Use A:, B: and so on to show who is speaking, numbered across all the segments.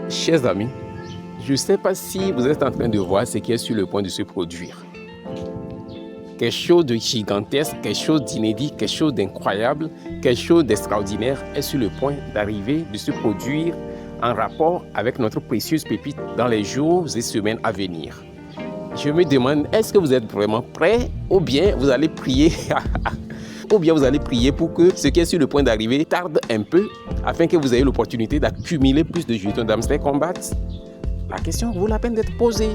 A: Chers amis, je ne sais pas si vous êtes en train de voir ce qui est sur le point de se produire. Quelque chose de gigantesque, quelque chose d'inédit, quelque chose d'incroyable, quelque chose d'extraordinaire est sur le point d'arriver, de se produire en rapport avec notre précieuse pépite dans les jours et semaines à venir. Je me demande, est-ce que vous êtes vraiment prêts ou bien vous allez prier pour que ce qui est sur le point d'arriver tarde un peu afin que vous ayez l'opportunité d'accumuler plus de jetons d'Hamster Combat? La question vaut la peine d'être posée.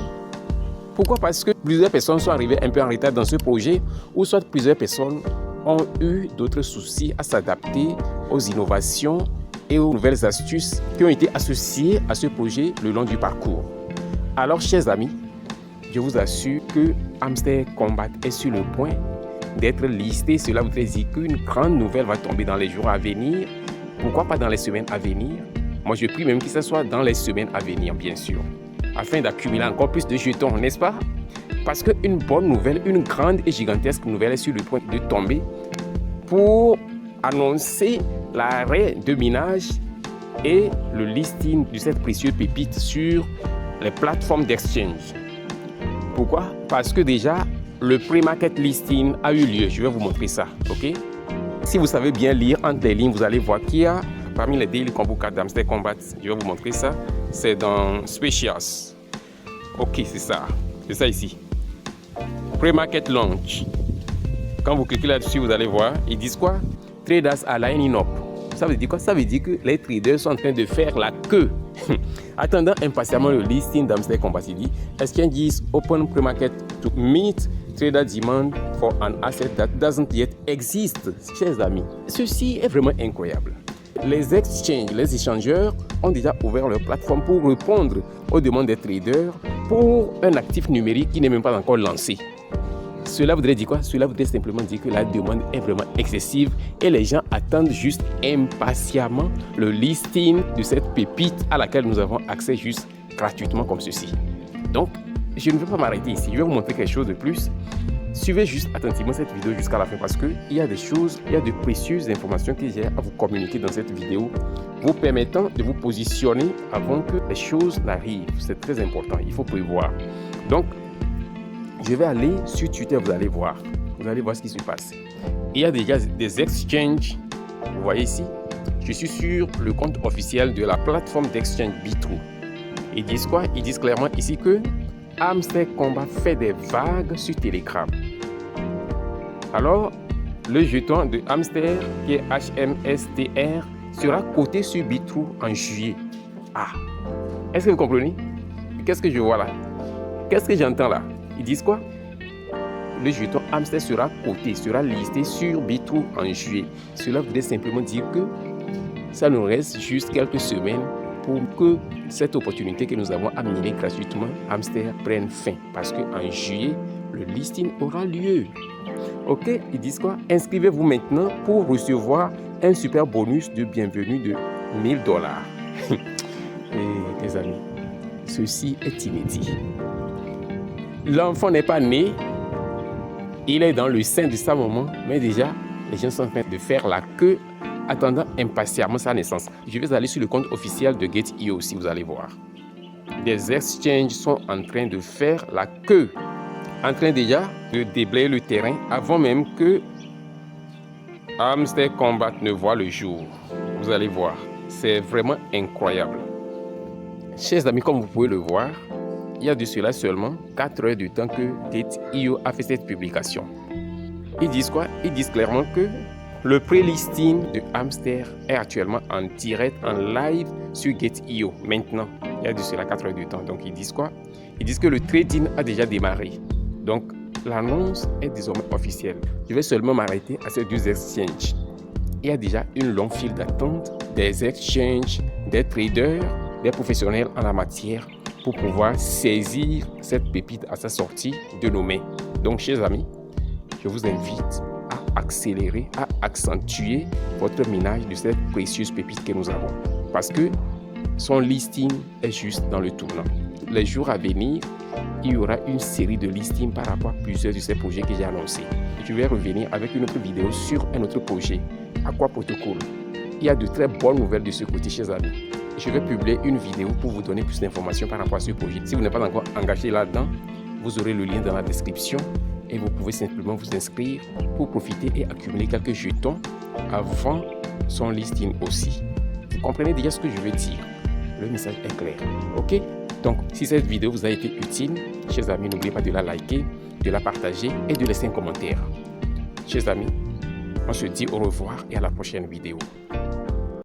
A: Pourquoi? Parce que plusieurs personnes sont arrivées un peu en retard dans ce projet ou soit plusieurs personnes ont eu d'autres soucis à s'adapter aux innovations et aux nouvelles astuces qui ont été associées à ce projet le long du parcours. Alors, chers amis, je vous assure que Hamster Combat est sur le point d'être listé. Cela voudrait dire qu'une grande nouvelle va tomber dans les jours à venir. Pourquoi pas dans les semaines à venir? Moi, je prie même que ce soit dans les semaines à venir, bien sûr, afin d'accumuler encore plus de jetons, n'est-ce pas? Parce qu'une bonne nouvelle, une grande et gigantesque nouvelle est sur le point de tomber pour annoncer l'arrêt de minage et le listing de cette précieuse pépite sur les plateformes d'exchange. Pourquoi? Parce que déjà, le pre-market listing a eu lieu. Je vais vous montrer ça, ok? Si vous savez bien lire entre les lignes, vous allez voir qu'il y a parmi les daily combo cards d'Hamster Combat. Je vais vous montrer ça. C'est dans Specials. Ok, c'est ça. C'est ça ici. Pre-market launch. Quand vous cliquez là-dessus, vous allez voir. Ils disent quoi? Traders are lining up. Ça veut dire quoi? Ça veut dire que les traders sont en train de faire la queue. Attendant impatiemment le listing d'Hamster Combat. Il dit exchanges open pre-market to meet trader demand for an asset that doesn't yet exist. Chers amis, ceci est vraiment incroyable. Les exchanges, les échangeurs ont déjà ouvert leur plateforme pour répondre aux demandes des traders pour un actif numérique qui n'est même pas encore lancé. Cela voudrait dire quoi? Cela voudrait simplement dire que la demande est vraiment excessive et les gens attendent juste impatiemment le listing de cette pépite à laquelle nous avons accès juste gratuitement comme ceci. Donc, je ne vais pas m'arrêter ici. Je vais vous montrer quelque chose de plus. Suivez juste attentivement cette vidéo jusqu'à la fin parce qu'il y a des choses, il y a de précieuses informations que j'ai à vous communiquer dans cette vidéo, vous permettant de vous positionner avant que les choses n'arrivent. C'est très important, il faut prévoir. Donc, je vais aller sur Twitter, vous allez voir ce qui se passe. Il y a déjà des exchanges, vous voyez ici, je suis sur le compte officiel de la plateforme d'exchange Bitrue. Ils disent quoi? Ils disent clairement ici que Hamster Combat fait des vagues sur Telegram. Alors, le jeton de Hamster, qui est HMSTR, sera coté sur Bitrue en juillet. Ah, est-ce que vous comprenez? Qu'est-ce que je vois là? Qu'est-ce que j'entends là? Ils disent quoi? Le jeton Hamster sera coté, sera listé sur Bitrue en juillet. Cela voudrait simplement dire que ça nous reste juste quelques semaines pour que cette opportunité que nous avons amenée gratuitement Hamster prenne fin. Parce qu'en juillet, le listing aura lieu. Ok, ils disent quoi? Inscrivez-vous maintenant pour recevoir un super bonus de bienvenue de $1000. Et les amis, ceci est inédit. L'enfant n'est pas né, il est dans le sein de sa maman, mais déjà, les gens sont en train de faire la queue, attendant impatiemment sa naissance. Je vais aller sur le compte officiel de Gate.io aussi, vous allez voir. Des exchanges sont en train de faire la queue, en train déjà de déblayer le terrain avant même que Hamster Combat ne voit le jour. Vous allez voir, c'est vraiment incroyable. Chers amis, comme vous pouvez le voir, il y a de cela seulement 4 heures de temps que Gate.io a fait cette publication. Ils disent quoi? Ils disent clairement que le pré-listing de Hamster est actuellement en direct, en live sur Gate.io. Maintenant, il y a de cela 4 heures de temps. Donc, ils disent quoi? Ils disent que le trading a déjà démarré. Donc, l'annonce est désormais officielle. Je vais seulement m'arrêter à ces 2 exchanges. Il y a déjà une longue file d'attente des exchanges, des traders, des professionnels en la matière pour pouvoir saisir cette pépite à sa sortie de nos mains. Donc, chers amis, je vous invite à accélérer, à accentuer votre minage de cette précieuse pépite que nous avons. Parce que son listing est juste dans le tournant. Les jours à venir, il y aura une série de listings par rapport à plusieurs de ces projets que j'ai annoncés. Je vais revenir avec une autre vidéo sur un autre projet, Aqua Protocol. Il y a de très bonnes nouvelles de ce côté, chers amis. je vais publier une vidéo pour vous donner plus d'informations par rapport à ce projet. Si vous n'êtes pas encore engagé là-dedans, vous aurez le lien dans la description et vous pouvez simplement vous inscrire pour profiter et accumuler quelques jetons avant son listing aussi. Vous comprenez déjà ce que je veux dire? Le message est clair. Ok? Donc, si cette vidéo vous a été utile, chers amis, n'oubliez pas de la liker, de la partager et de laisser un commentaire. Chers amis, on se dit au revoir et à la prochaine vidéo.